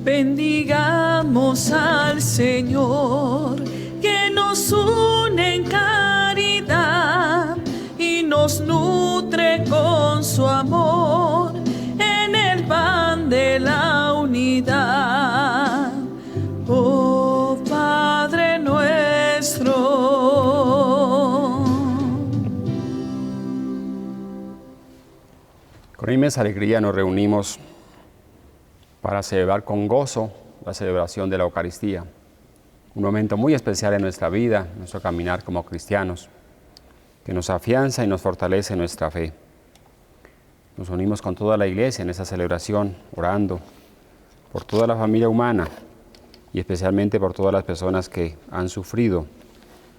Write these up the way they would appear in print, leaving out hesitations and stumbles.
bendigamos al Señor, que nos une en caridad y nos nutre con su amor en el pan de la unidad. Oh Padre nuestro. Con inmensa alegría nos reunimos para celebrar con gozo la celebración de la Eucaristía, un momento muy especial en nuestra vida, en nuestro caminar como cristianos, que nos afianza y nos fortalece nuestra fe. Nos unimos con toda la Iglesia en esta celebración, orando por toda la familia humana y especialmente por todas las personas que han sufrido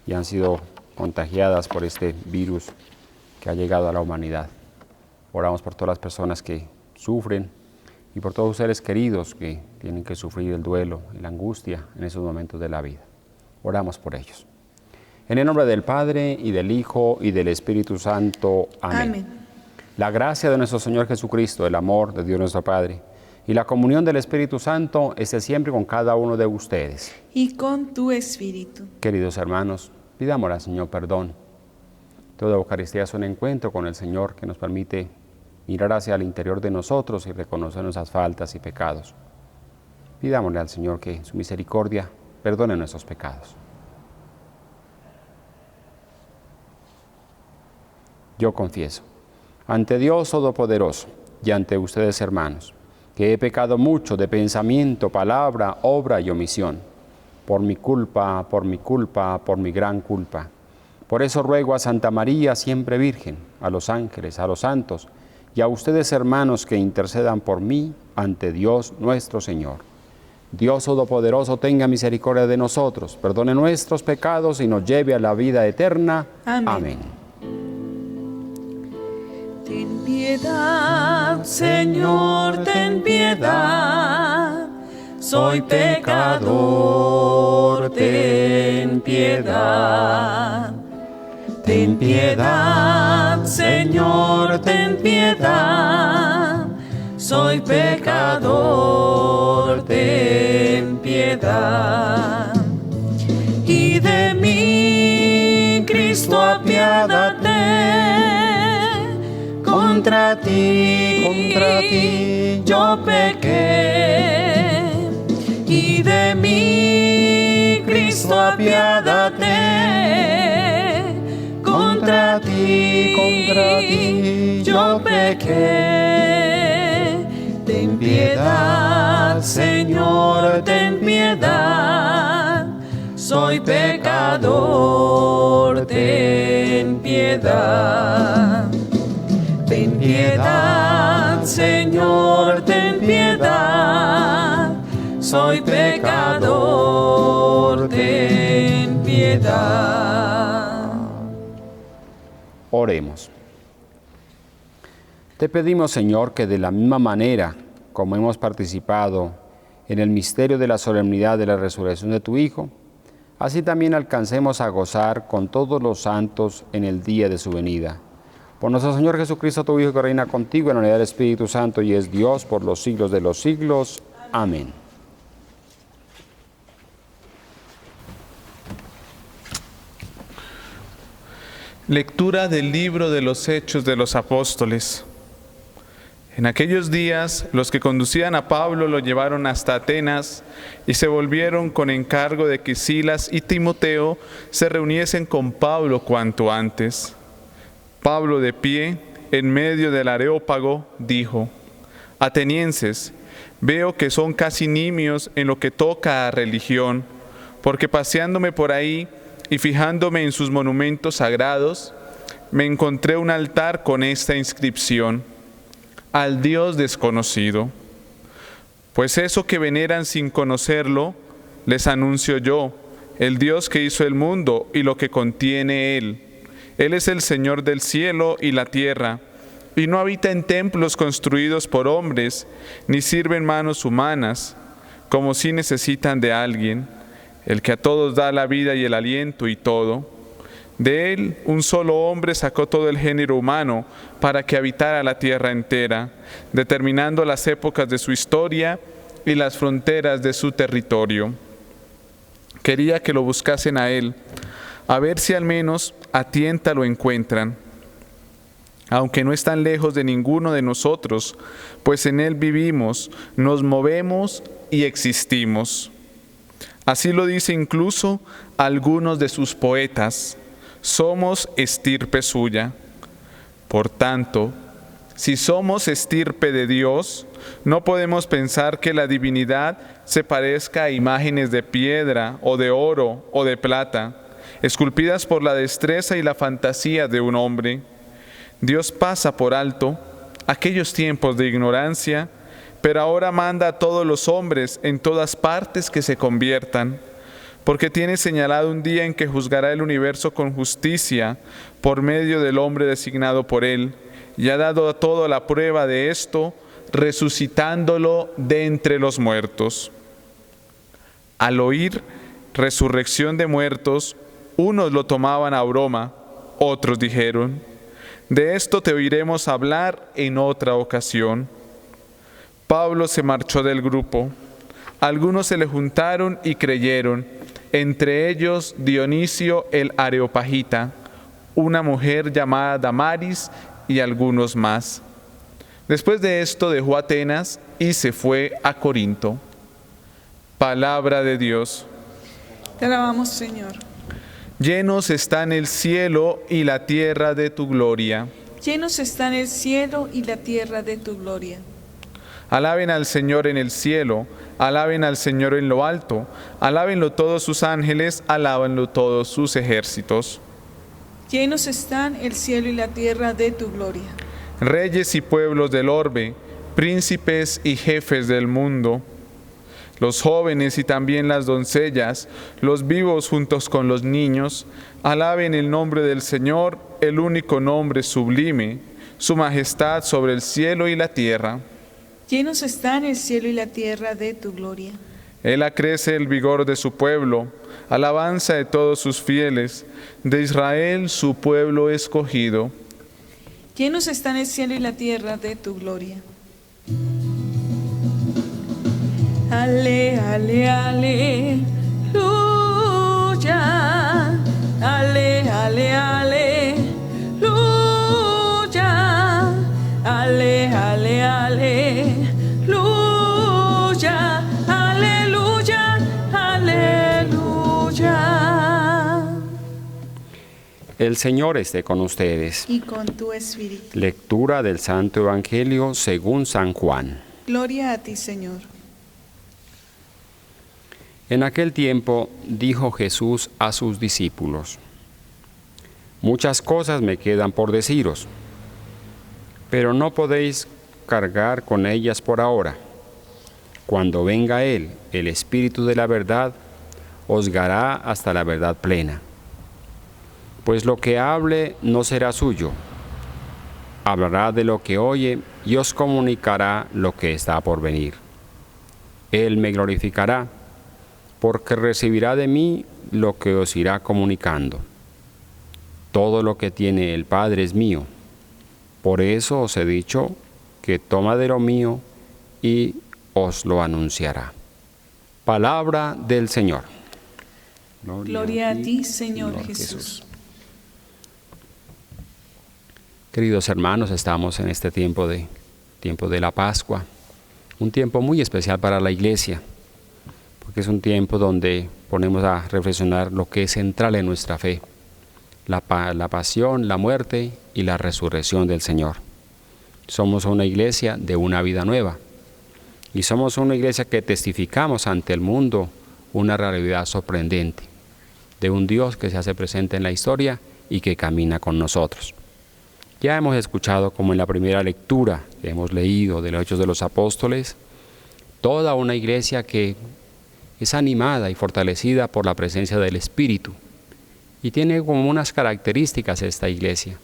y han sido contagiadas por este virus que ha llegado a la humanidad. Oramos por todas las personas que sufren y por todos los seres queridos que tienen que sufrir el duelo y la angustia en esos momentos de la vida. Oramos por ellos. En el nombre del Padre, y del Hijo, y del Espíritu Santo. Amén. Amén. La gracia de nuestro Señor Jesucristo, el amor de Dios nuestro Padre, y la comunión del Espíritu Santo esté siempre con cada uno de ustedes. Y con tu espíritu. Queridos hermanos, pidamos al Señor perdón. Toda Eucaristía es un encuentro con el Señor que nos permite mirar hacia el interior de nosotros y reconocer nuestras faltas y pecados. Pidámosle al Señor que en su misericordia perdone nuestros pecados. Yo confieso ante Dios Todopoderoso y ante ustedes, hermanos, que he pecado mucho de pensamiento, palabra, obra y omisión, por mi culpa, por mi gran culpa. Por eso ruego a Santa María, siempre Virgen, a los ángeles, a los santos, y a ustedes, hermanos, que intercedan por mí ante Dios nuestro Señor. Dios Todopoderoso tenga misericordia de nosotros, perdone nuestros pecados y nos lleve a la vida eterna. Amén. Amén. Ten piedad, Señor, ten piedad. Soy pecador, ten piedad. Ten piedad, Señor, ten piedad. Soy pecador, ten piedad. Y de mí, Cristo, apiádate. Contra ti, yo pequé. Y de mí, Cristo, apiádate. Contra ti, yo pequé. Ten piedad, Señor, ten piedad. Soy pecador, ten piedad. Ten piedad, Señor, ten piedad. Soy pecador, ten piedad. Oremos. Te pedimos, Señor, que de la misma manera como hemos participado en el misterio de la solemnidad de la resurrección de tu Hijo, así también alcancemos a gozar con todos los santos en el día de su venida. Por nuestro Señor Jesucristo, tu Hijo, que reina contigo en la unidad del Espíritu Santo y es Dios por los siglos de los siglos. Amén. Lectura del libro de los Hechos de los Apóstoles. En aquellos días, los que conducían a Pablo lo llevaron hasta Atenas y se volvieron con encargo de que Silas y Timoteo se reuniesen con Pablo cuanto antes. Pablo, de pie, en medio del Areópago, dijo: Atenienses, veo que son casi nimios en lo que toca a religión, porque paseándome por ahí y fijándome en sus monumentos sagrados, me encontré un altar con esta inscripción: al Dios desconocido. Pues eso que veneran sin conocerlo, les anuncio yo, el Dios que hizo el mundo y lo que contiene él. Él es el Señor del cielo y la tierra, y no habita en templos construidos por hombres, ni sirve en manos humanas, como si necesitan de alguien, el que a todos da la vida y el aliento y todo. De él, un solo hombre sacó todo el género humano para que habitara la tierra entera, determinando las épocas de su historia y las fronteras de su territorio. Quería que lo buscasen a él, a ver si al menos a tienta lo encuentran, aunque no están lejos de ninguno de nosotros, pues en él vivimos, nos movemos y existimos. Así lo dice incluso algunos de sus poetas: somos estirpe suya. Por tanto, si somos estirpe de Dios, no podemos pensar que la divinidad se parezca a imágenes de piedra o de oro o de plata, esculpidas por la destreza y la fantasía de un hombre. Dios pasa por alto aquellos tiempos de ignorancia, pero ahora manda a todos los hombres en todas partes que se conviertan, porque tiene señalado un día en que juzgará el universo con justicia por medio del hombre designado por él, y ha dado a todo la prueba de esto, resucitándolo de entre los muertos. Al oír resurrección de muertos, unos lo tomaban a broma, otros dijeron: de esto te oiremos hablar en otra ocasión. Pablo se marchó del grupo. Algunos se le juntaron y creyeron, entre ellos Dionisio el Areopagita, una mujer llamada Damaris y algunos más. Después de esto dejó Atenas y se fue a Corinto. Palabra de Dios. Te alabamos, Señor. Llenos están el cielo y la tierra de tu gloria. Llenos están el cielo y la tierra de tu gloria. Alaben al Señor en el cielo, alaben al Señor en lo alto, alábenlo todos sus ángeles, alábenlo todos sus ejércitos. Llenos están el cielo y la tierra de tu gloria. Reyes y pueblos del orbe, príncipes y jefes del mundo, los jóvenes y también las doncellas, los vivos juntos con los niños, alaben el nombre del Señor, el único nombre sublime, su majestad sobre el cielo y la tierra. Llenos están el cielo y la tierra de tu gloria. Él acrece el vigor de su pueblo, alabanza de todos sus fieles, de Israel su pueblo escogido. Llenos están el cielo y la tierra de tu gloria. Ale, ale, aleluya. Ale, ale, aleluya. Ale, ale, aleluya. Aleluya, aleluya. El Señor esté con ustedes. Y con tu espíritu. Lectura del Santo Evangelio según San Juan. Gloria a ti, Señor. En aquel tiempo dijo Jesús a sus discípulos: muchas cosas me quedan por deciros, pero no podéis cargar con ellas por ahora. Cuando venga Él, el Espíritu de la verdad, os guiará hasta la verdad plena. Pues lo que hable no será suyo, hablará de lo que oye y os comunicará lo que está por venir. Él me glorificará, porque recibirá de mí lo que os irá comunicando. Todo lo que tiene el Padre es mío. Por eso os he dicho que toma de lo mío y os lo anunciará. Palabra del Señor. Gloria a ti, Señor Jesús. Queridos hermanos, estamos en este tiempo de la Pascua, un tiempo muy especial para la Iglesia, porque es un tiempo donde ponemos a reflexionar lo que es central en nuestra fe, la pasión, la muerte y la resurrección del Señor. Somos una iglesia de una vida nueva y somos una iglesia que testificamos ante el mundo una realidad sorprendente de un Dios que se hace presente en la historia y que camina con nosotros. Ya hemos escuchado, como en la primera lectura que hemos leído de los Hechos de los Apóstoles, toda una iglesia que es animada y fortalecida por la presencia del Espíritu. Y tiene como unas características esta iglesia.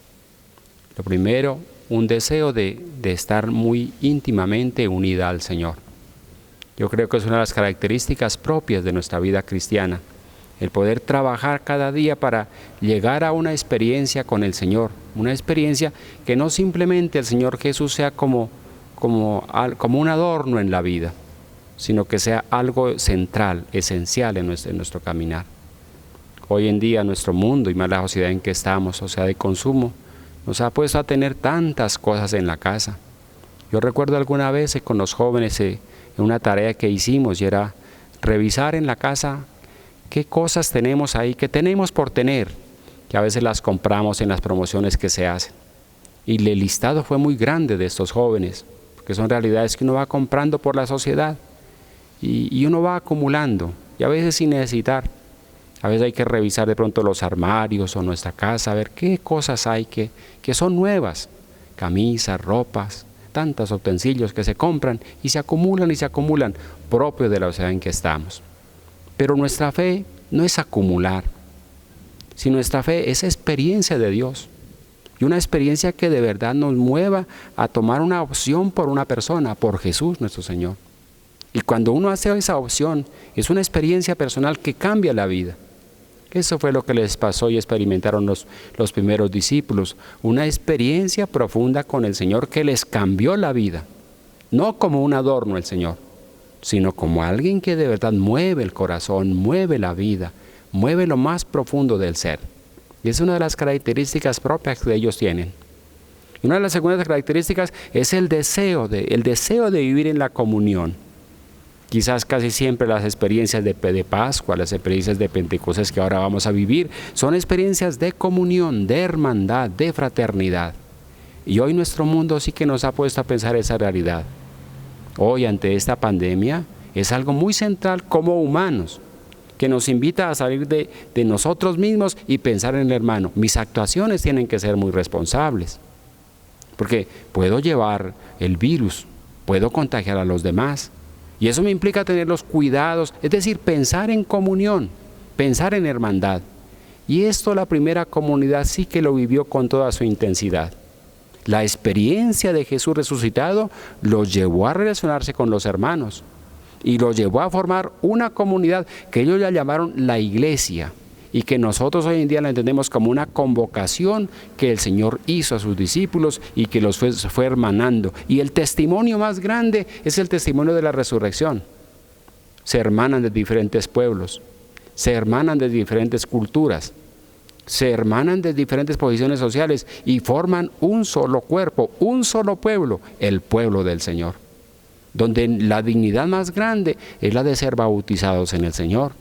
Lo primero, un deseo de estar muy íntimamente unida al Señor. Yo creo que es una de las características propias de nuestra vida cristiana, el poder trabajar cada día para llegar a una experiencia con el Señor, una experiencia que no simplemente el Señor Jesús sea como un adorno en la vida, sino que sea algo central, esencial en nuestro caminar. Hoy en día nuestro mundo y más la sociedad en que estamos, o sea, de consumo, nos ha puesto a tener tantas cosas en la casa. Yo recuerdo alguna vez con los jóvenes en una tarea que hicimos y era revisar en la casa qué cosas tenemos ahí, que tenemos por tener, que a veces las compramos en las promociones que se hacen. Y el listado fue muy grande de estos jóvenes, porque son realidades que uno va comprando por la sociedad y uno va acumulando, y a veces sin necesitar. A veces hay que revisar de pronto los armarios o nuestra casa, a ver qué cosas hay que son nuevas, camisas, ropas, tantos utensilios que se compran y se acumulan, propio de la sociedad en que estamos. Pero nuestra fe no es acumular, sino nuestra fe es experiencia de Dios. Y una experiencia que de verdad nos mueva a tomar una opción por una persona, por Jesús nuestro Señor. Y cuando uno hace esa opción, es una experiencia personal que cambia la vida. Eso fue lo que les pasó y experimentaron los primeros discípulos. Una experiencia profunda con el Señor que les cambió la vida. No como un adorno el Señor, sino como alguien que de verdad mueve el corazón, mueve la vida, mueve lo más profundo del ser. Y es una de las características propias que ellos tienen. Y una de las segundas características es el deseo de vivir en la comunión. Quizás casi siempre las experiencias de Pascua, las experiencias de Pentecostés que ahora vamos a vivir, son experiencias de comunión, de hermandad, de fraternidad. Y hoy nuestro mundo sí que nos ha puesto a pensar esa realidad. Hoy, ante esta pandemia, es algo muy central como humanos, que nos invita a salir de nosotros mismos y pensar en el hermano. Mis actuaciones tienen que ser muy responsables, porque puedo llevar el virus, puedo contagiar a los demás. Y eso me implica tener los cuidados, es decir, pensar en comunión, pensar en hermandad. Y esto la primera comunidad sí que lo vivió con toda su intensidad. La experiencia de Jesús resucitado los llevó a relacionarse con los hermanos y los llevó a formar una comunidad que ellos ya llamaron la iglesia y que nosotros hoy en día la entendemos como una convocación que el Señor hizo a sus discípulos y que los fue hermanando. Y el testimonio más grande es el testimonio de la resurrección. Se hermanan de diferentes pueblos, se hermanan de diferentes culturas, se hermanan de diferentes posiciones sociales y forman un solo cuerpo, un solo pueblo, el pueblo del Señor, donde la dignidad más grande es la de ser bautizados en el Señor.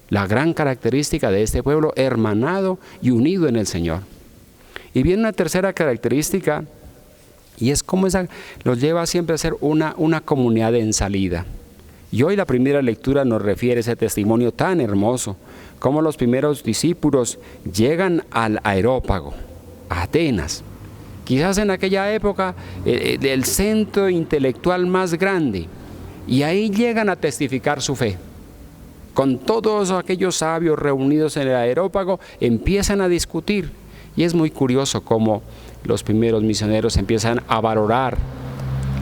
La gran característica de este pueblo, hermanado y unido en el Señor. Y viene una tercera característica, y es cómo esa los lleva siempre a ser una comunidad en salida. Y hoy la primera lectura nos refiere a ese testimonio tan hermoso, cómo los primeros discípulos llegan al Areópago, a Atenas. Quizás en aquella época el centro intelectual más grande, y ahí llegan a testificar su fe. Con todos aquellos sabios reunidos en el Areópago, empiezan a discutir. Y es muy curioso cómo los primeros misioneros empiezan a valorar.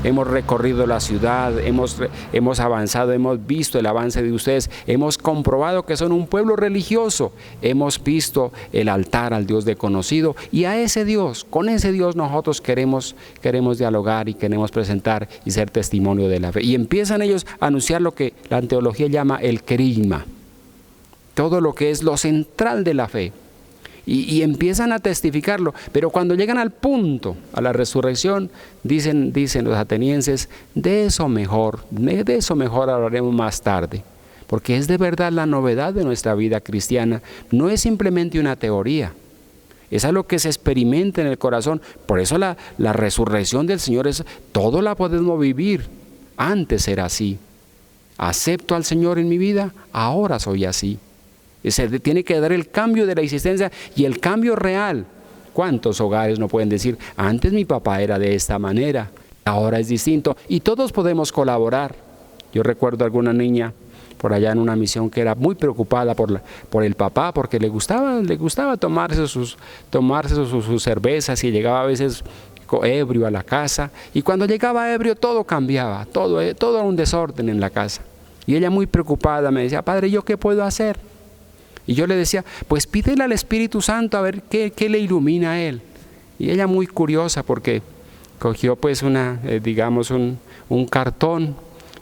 Hemos recorrido la ciudad, hemos avanzado, hemos visto el avance de ustedes, hemos comprobado que son un pueblo religioso, hemos visto el altar al Dios desconocido y a ese Dios, con ese Dios nosotros queremos dialogar y queremos presentar y ser testimonio de la fe. Y empiezan ellos a anunciar lo que la teología llama el querigma, todo lo que es lo central de la fe. Y empiezan a testificarlo, pero cuando llegan al punto, a la resurrección, dicen los atenienses, de eso mejor hablaremos más tarde, porque es de verdad la novedad de nuestra vida cristiana, no es simplemente una teoría, es algo que se experimenta en el corazón. Por eso la resurrección del Señor todo la podemos vivir. Antes era así, acepto al Señor en mi vida, ahora soy así. Se tiene que dar el cambio de la existencia y el cambio real. ¿Cuántos hogares no pueden decir, antes mi papá era de esta manera, ahora es distinto? Y todos podemos colaborar. Yo recuerdo alguna niña por allá en una misión que era muy preocupada por el papá, porque le gustaba tomarse sus cervezas y llegaba a veces ebrio a la casa. Y cuando llegaba ebrio todo cambiaba, todo era un desorden en la casa. Y ella muy preocupada me decía, padre, ¿yo qué puedo hacer? Y yo le decía, pues pídele al Espíritu Santo a ver qué le ilumina a él. Y ella muy curiosa porque cogió pues un cartón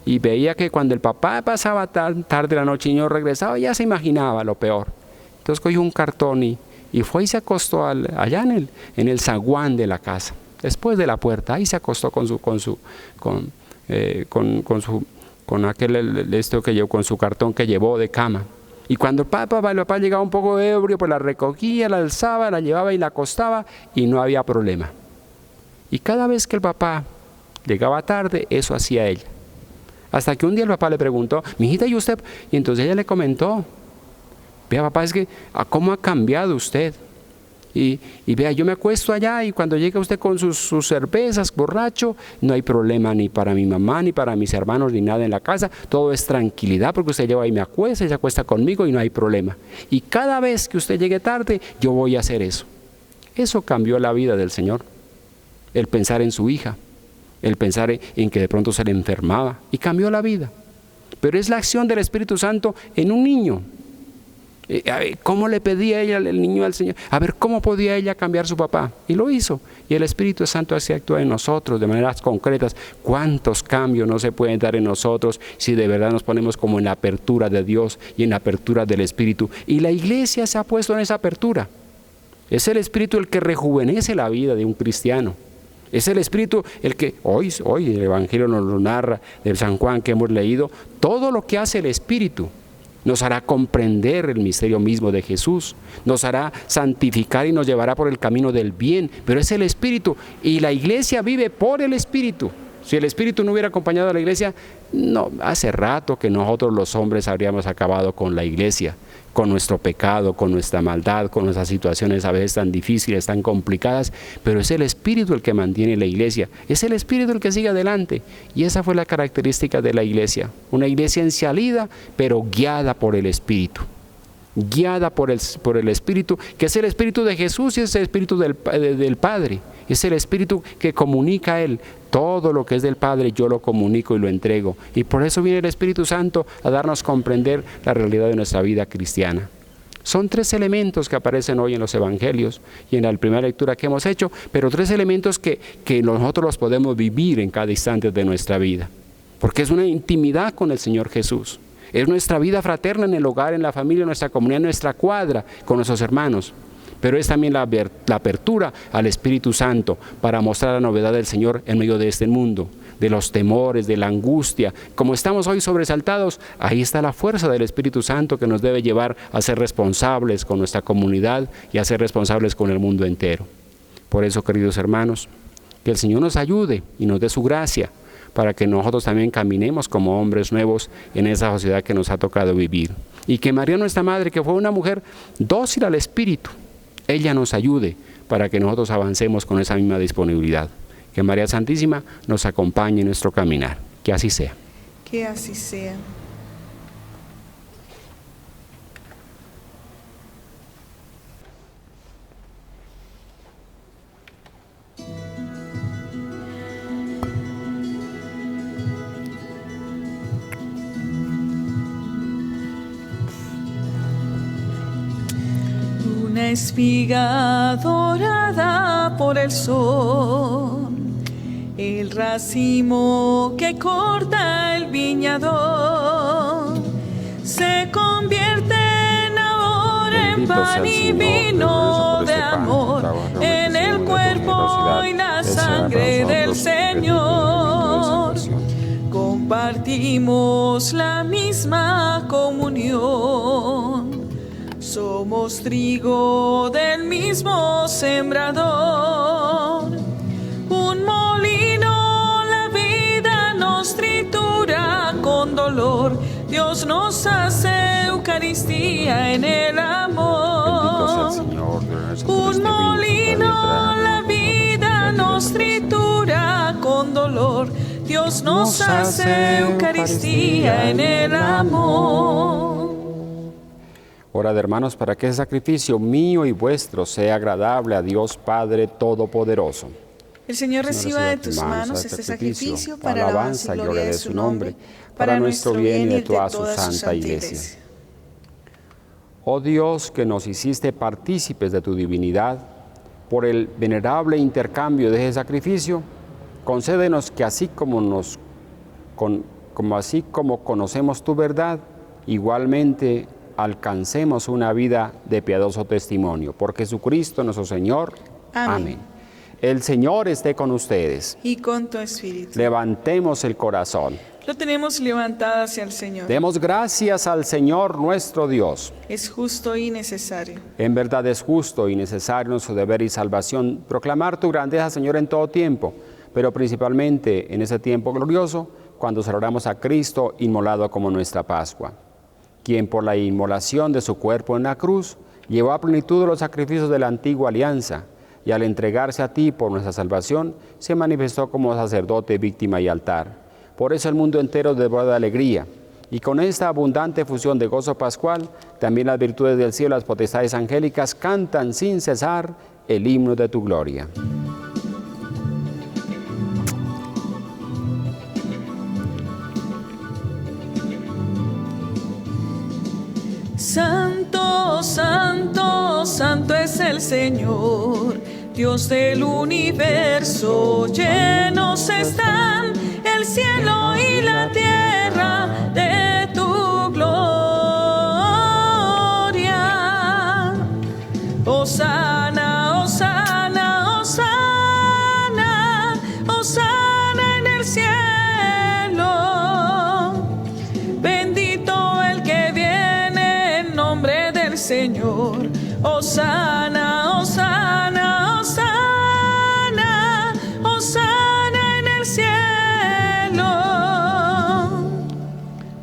y veía que cuando el papá pasaba tan tarde la noche y no regresaba, ya se imaginaba lo peor. Entonces cogió un cartón y fue y se acostó allá en el zaguán de la casa, después de la puerta. Ahí se acostó con su cartón que llevó de cama. Y cuando el papá llegaba un poco ebrio, pues la recogía, la alzaba, la llevaba y la acostaba y no había problema. Y cada vez que el papá llegaba tarde, eso hacía ella. Hasta que un día el papá le preguntó, mijita, ¿y usted? Y entonces ella le comentó, vea papá, es que ¿cómo ha cambiado usted? Y vea, yo me acuesto allá y cuando llega usted con sus cervezas, borracho, no hay problema ni para mi mamá, ni para mis hermanos, ni nada en la casa. Todo es tranquilidad porque usted lleva y me acuesta y se acuesta conmigo y no hay problema. Y cada vez que usted llegue tarde, yo voy a hacer eso. Eso cambió la vida del Señor. El pensar en su hija, el pensar en que de pronto se le enfermaba y cambió la vida. Pero es la acción del Espíritu Santo en un niño. ¿Cómo le pedía ella el niño al Señor? A ver, ¿cómo podía ella cambiar su papá? Y lo hizo. Y el Espíritu Santo así actúa en nosotros de maneras concretas. ¿Cuántos cambios no se pueden dar en nosotros si de verdad nos ponemos como en la apertura de Dios y en la apertura del Espíritu? Y la iglesia se ha puesto en esa apertura. Es el Espíritu el que rejuvenece la vida de un cristiano. Es el Espíritu el que hoy el Evangelio nos lo narra de San Juan que hemos leído. Todo lo que hace el Espíritu nos hará comprender el misterio mismo de Jesús, nos hará santificar y nos llevará por el camino del bien, pero es el Espíritu y la iglesia vive por el Espíritu. Si el Espíritu no hubiera acompañado a la iglesia, no, hace rato que nosotros los hombres habríamos acabado con la iglesia, con nuestro pecado, con nuestra maldad, con nuestras situaciones a veces tan difíciles, tan complicadas, pero es el Espíritu el que mantiene la iglesia, es el Espíritu el que sigue adelante, y esa fue la característica de la iglesia, una iglesia en salida, pero guiada por el Espíritu. Guiada por el Espíritu, que es el Espíritu de Jesús y es el Espíritu del Padre, es el Espíritu que comunica a Él. Todo lo que es del Padre yo lo comunico y lo entrego. Y por eso viene el Espíritu Santo a darnos comprender la realidad de nuestra vida cristiana. Son 3 elementos que aparecen hoy en los Evangelios y en la primera lectura que hemos hecho, pero 3 elementos que nosotros los podemos vivir en cada instante de nuestra vida. Porque es una intimidad con el Señor Jesús. Es nuestra vida fraterna en el hogar, en la familia, en nuestra comunidad, en nuestra cuadra, con nuestros hermanos. Pero es también la apertura al Espíritu Santo para mostrar la novedad del Señor en medio de este mundo, de los temores, de la angustia. Como estamos hoy sobresaltados, ahí está la fuerza del Espíritu Santo que nos debe llevar a ser responsables con nuestra comunidad y a ser responsables con el mundo entero. Por eso, queridos hermanos, que el Señor nos ayude y nos dé su gracia para que nosotros también caminemos como hombres nuevos en esa sociedad que nos ha tocado vivir. Y que María, nuestra Madre, que fue una mujer dócil al Espíritu, ella nos ayude para que nosotros avancemos con esa misma disponibilidad. Que María Santísima nos acompañe en nuestro caminar. Que así sea. Que así sea. Una espiga dorada por el sol, el racimo que corta el viñador, se convierte en ahora en pan y vino de amor, en el cuerpo y la sangre del Señor. Compartimos la misma comunión. Somos trigo del mismo sembrador. Un molino la vida nos tritura con dolor. Dios nos hace Eucaristía en el amor. Un molino la vida nos tritura con dolor. Dios nos hace Eucaristía en el amor. Orad, hermanos, para que ese sacrificio mío y vuestro sea agradable a Dios Padre Todopoderoso. El Señor reciba de tus manos este sacrificio para alabanza y gloria de su nombre, para nuestro bien y de toda su santa Iglesia. Oh Dios, que nos hiciste partícipes de tu divinidad, por el venerable intercambio de ese sacrificio, concédenos que así como como así como conocemos tu verdad, igualmente alcancemos una vida de piadoso testimonio. Por Jesucristo nuestro Señor. Amén. El Señor esté con ustedes. Y con tu espíritu. Levantemos el corazón. Lo tenemos levantado hacia el Señor. Demos gracias al Señor nuestro Dios. Es justo y necesario. En verdad es justo y necesario nuestro deber y salvación proclamar tu grandeza, Señor, en todo tiempo, pero principalmente en ese tiempo glorioso, cuando celebramos a Cristo inmolado como nuestra Pascua, quien por la inmolación de su cuerpo en la cruz llevó a plenitud los sacrificios de la antigua alianza, y al entregarse a ti por nuestra salvación, se manifestó como sacerdote, víctima y altar. Por eso el mundo entero desborda de alegría, y con esta abundante fusión de gozo pascual, también las virtudes del cielo y las potestades angélicas cantan sin cesar el himno de tu gloria. Santo, santo, santo es el Señor, Dios del universo. Llenos están el cielo y la tierra de tu gloria. Hosana, hosana, hosana, hosana en el cielo. Bendito el que viene en nombre del Señor. Hosana, hosana, hosana, hosana en el cielo.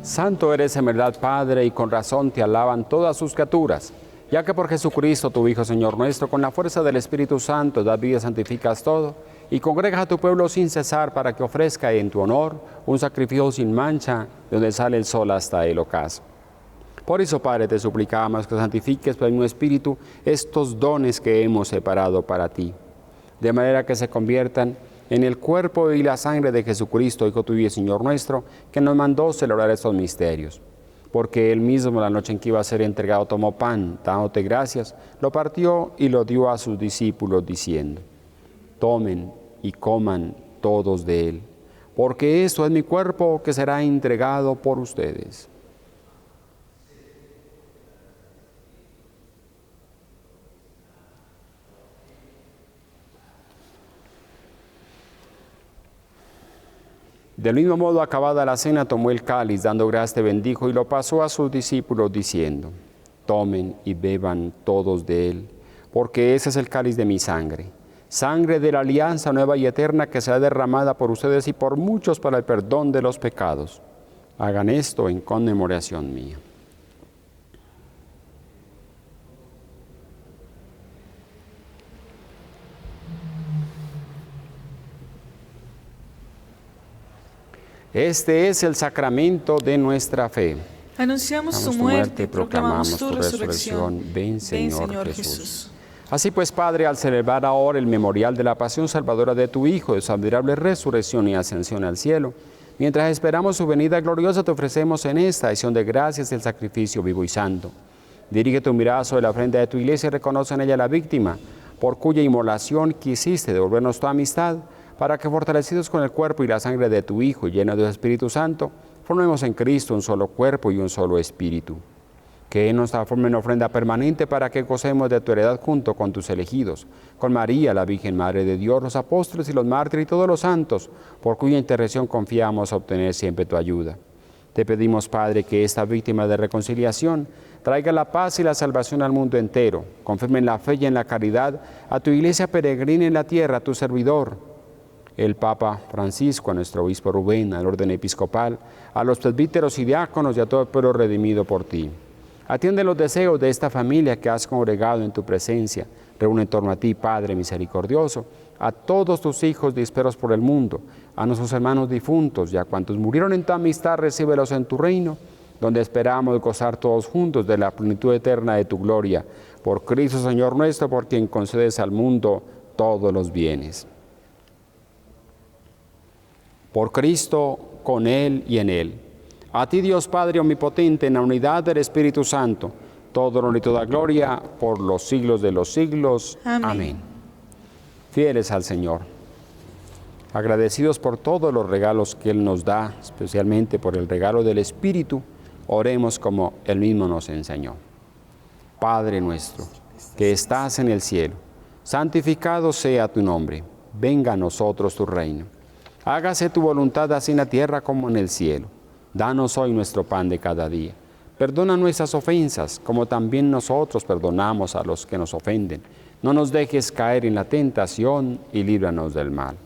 Santo eres en verdad, Padre, y con razón te alaban todas sus criaturas, ya que por Jesucristo, tu Hijo, Señor nuestro, con la fuerza del Espíritu Santo, das vida, santificas todo, y congregas a tu pueblo sin cesar para que ofrezca en tu honor un sacrificio sin mancha, de donde sale el sol hasta el ocaso. Por eso, Padre, te suplicamos que santifiques por el mismo Espíritu estos dones que hemos separado para ti, de manera que se conviertan en el cuerpo y la sangre de Jesucristo, Hijo tuyo y Señor nuestro, que nos mandó celebrar estos misterios. Porque Él mismo, la noche en que iba a ser entregado, tomó pan, dándote gracias, lo partió y lo dio a sus discípulos, diciendo: tomen y coman todos de Él, porque esto es mi cuerpo que será entregado por ustedes. Del mismo modo, acabada la cena, tomó el cáliz, dando gracias, te bendijo y lo pasó a sus discípulos, diciendo: tomen y beban todos de él, porque ese es el cáliz de mi sangre, sangre de la alianza nueva y eterna que será derramada por ustedes y por muchos para el perdón de los pecados. Hagan esto en conmemoración mía. Este es el sacramento de nuestra fe. Anunciamos tu muerte y proclamamos tu resurrección. Ven, Señor Jesús. Así pues, Padre, al celebrar ahora el memorial de la pasión salvadora de tu Hijo, de su admirable resurrección y ascensión al cielo, mientras esperamos su venida gloriosa, te ofrecemos en esta acción de gracias el sacrificio vivo y santo. Dirige tu mirada sobre la ofrenda de tu iglesia y reconoce en ella la víctima, por cuya inmolación quisiste devolvernos tu amistad, para que, fortalecidos con el cuerpo y la sangre de tu Hijo y llenos del Espíritu Santo, formemos en Cristo un solo cuerpo y un solo espíritu. Que Él nos transforme en ofrenda permanente para que gocemos de tu heredad junto con tus elegidos, con María, la Virgen Madre de Dios, los apóstoles y los mártires y todos los santos, por cuya intercesión confiamos obtener siempre tu ayuda. Te pedimos, Padre, que esta víctima de reconciliación traiga la paz y la salvación al mundo entero, confirme en la fe y en la caridad a tu iglesia peregrina en la tierra, a tu servidor, el Papa Francisco, a nuestro obispo Rubén, al orden episcopal, a los presbíteros y diáconos y a todo el pueblo redimido por ti. Atiende los deseos de esta familia que has congregado en tu presencia. Reúne en torno a ti, Padre misericordioso, a todos tus hijos dispersos por el mundo, a nuestros hermanos difuntos y a cuantos murieron en tu amistad, recíbelos en tu reino, donde esperamos gozar todos juntos de la plenitud eterna de tu gloria. Por Cristo, Señor nuestro, por quien concedes al mundo todos los bienes. Por Cristo, con Él y en Él. A ti, Dios Padre omnipotente, en la unidad del Espíritu Santo, todo honor y toda gloria por los siglos de los siglos. Amén. Amén. Fieles al Señor. Agradecidos por todos los regalos que Él nos da, especialmente por el regalo del Espíritu, oremos como Él mismo nos enseñó. Padre nuestro, que estás en el cielo, santificado sea tu nombre. Venga a nosotros tu reino. Hágase tu voluntad así en la tierra como en el cielo. Danos hoy nuestro pan de cada día. Perdona nuestras ofensas, como también nosotros perdonamos a los que nos ofenden. No nos dejes caer en la tentación y líbranos del mal.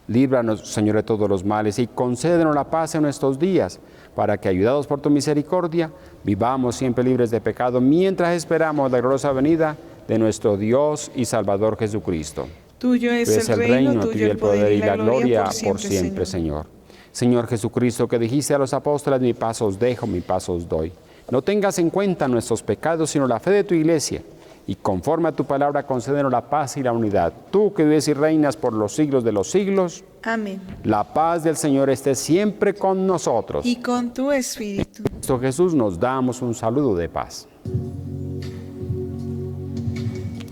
Líbranos, Señor, de todos los males y concédenos la paz en nuestros días, para que, ayudados por tu misericordia, vivamos siempre libres de pecado, mientras esperamos la gloriosa venida de nuestro Dios y Salvador Jesucristo. Tuyo es el reino, tuyo el poder y la gloria por siempre, Señor. Señor Jesucristo, que dijiste a los apóstoles, mi paz os dejo, mi paz os doy. No tengas en cuenta nuestros pecados, sino la fe de tu Iglesia. Y conforme a tu palabra, concédenos la paz y la unidad. Tú que vives y reinas por los siglos de los siglos. Amén. La paz del Señor esté siempre con nosotros. Y con tu espíritu. En Cristo Jesús nos damos un saludo de paz.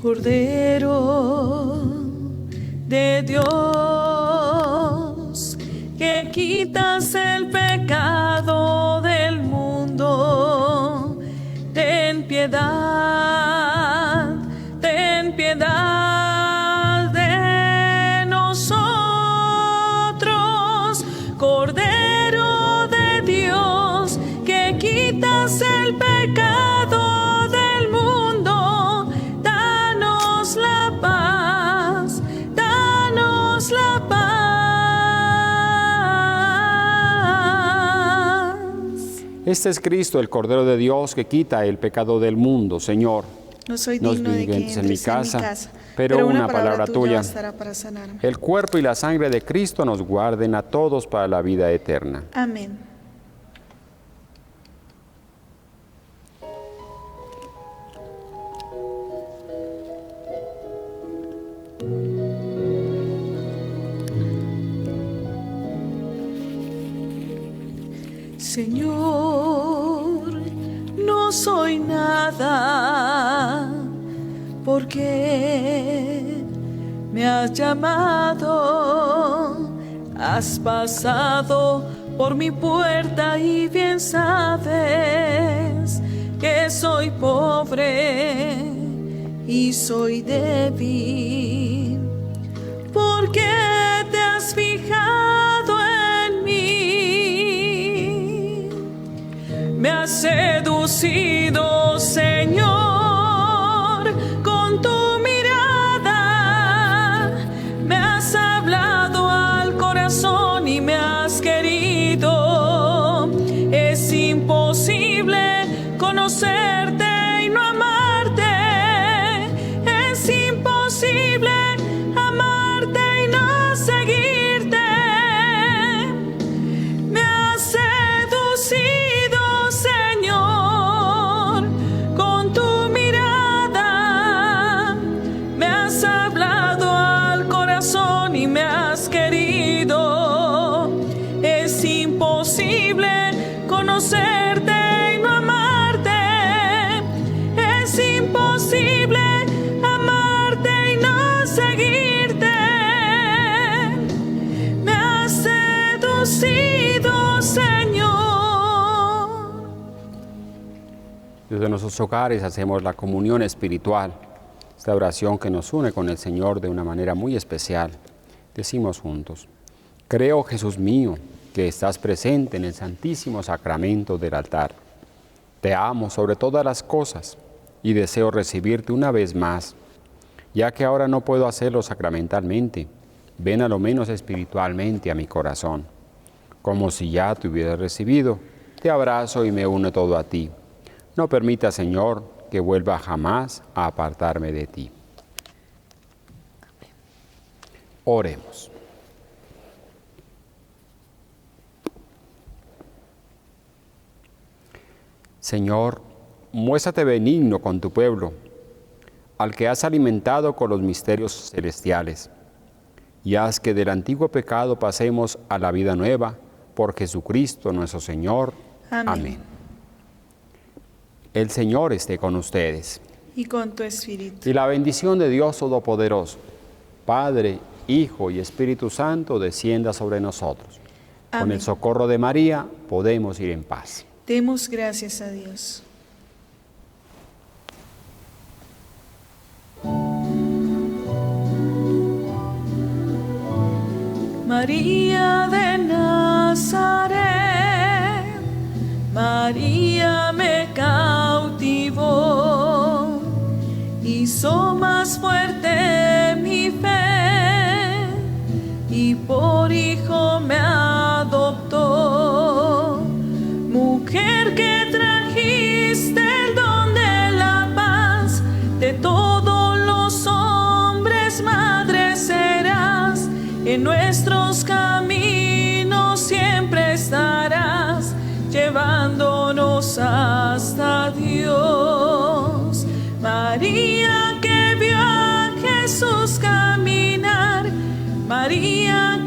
Cordero de Dios, que quitas el pecado del mundo, ten piedad de nosotros. Cordero de Dios, que quitas el pecado del mundo, danos la paz, danos la paz. Este es Cristo, el Cordero de Dios, que quita el pecado del mundo. Señor, no soy digno de que entres en mi casa, pero una palabra tuya bastará para sanarme. El cuerpo y la sangre de Cristo nos guarden a todos para la vida eterna. Amén. Señor, no soy nada, porque me has llamado, has pasado por mi puerta y bien sabes que soy pobre y soy débil, porque te has fijado en mí, me has seducido, Señor, con tu mirada, me has hablado al corazón y me has querido. Es imposible conocerte y no amarte, es imposible amarte y no seguirte. Me has seducido, Señor, con tu mirada, me has hablado al corazón y me has querido. Es imposible conocerte y no amarte, es imposible amarte y no seguirte. Me has seducido, Señor. Desde nuestros hogares hacemos la comunión espiritual, esta oración que nos une con el Señor de una manera muy especial. Decimos juntos: creo, Jesús mío, que estás presente en el santísimo sacramento del altar. Te amo sobre todas las cosas y deseo recibirte una vez más. Ya que ahora no puedo hacerlo sacramentalmente, ven a lo menos espiritualmente a mi corazón. Como si ya te hubieras recibido, te abrazo y me uno todo a ti. No permita, Señor, que vuelva jamás a apartarme de ti. Oremos. Señor, muéstrate benigno con tu pueblo, al que has alimentado con los misterios celestiales, y haz que del antiguo pecado pasemos a la vida nueva, por Jesucristo nuestro Señor. Amén. Amén. El Señor esté con ustedes. Y con tu espíritu. Y la bendición de Dios Todopoderoso, Padre, Hijo y Espíritu Santo, descienda sobre nosotros. Amén. Con el socorro de María podemos ir en paz. Demos gracias a Dios. María de Nazaret, María me cautivó, hizo más fuerte mi fe y por hijo me adoptó. Mujer que trajiste el don de la paz, de todos los hombres madre serás, en nuestros caminos siempre estarás, llevándonos hasta Dios. María que vio a Jesús caminar, María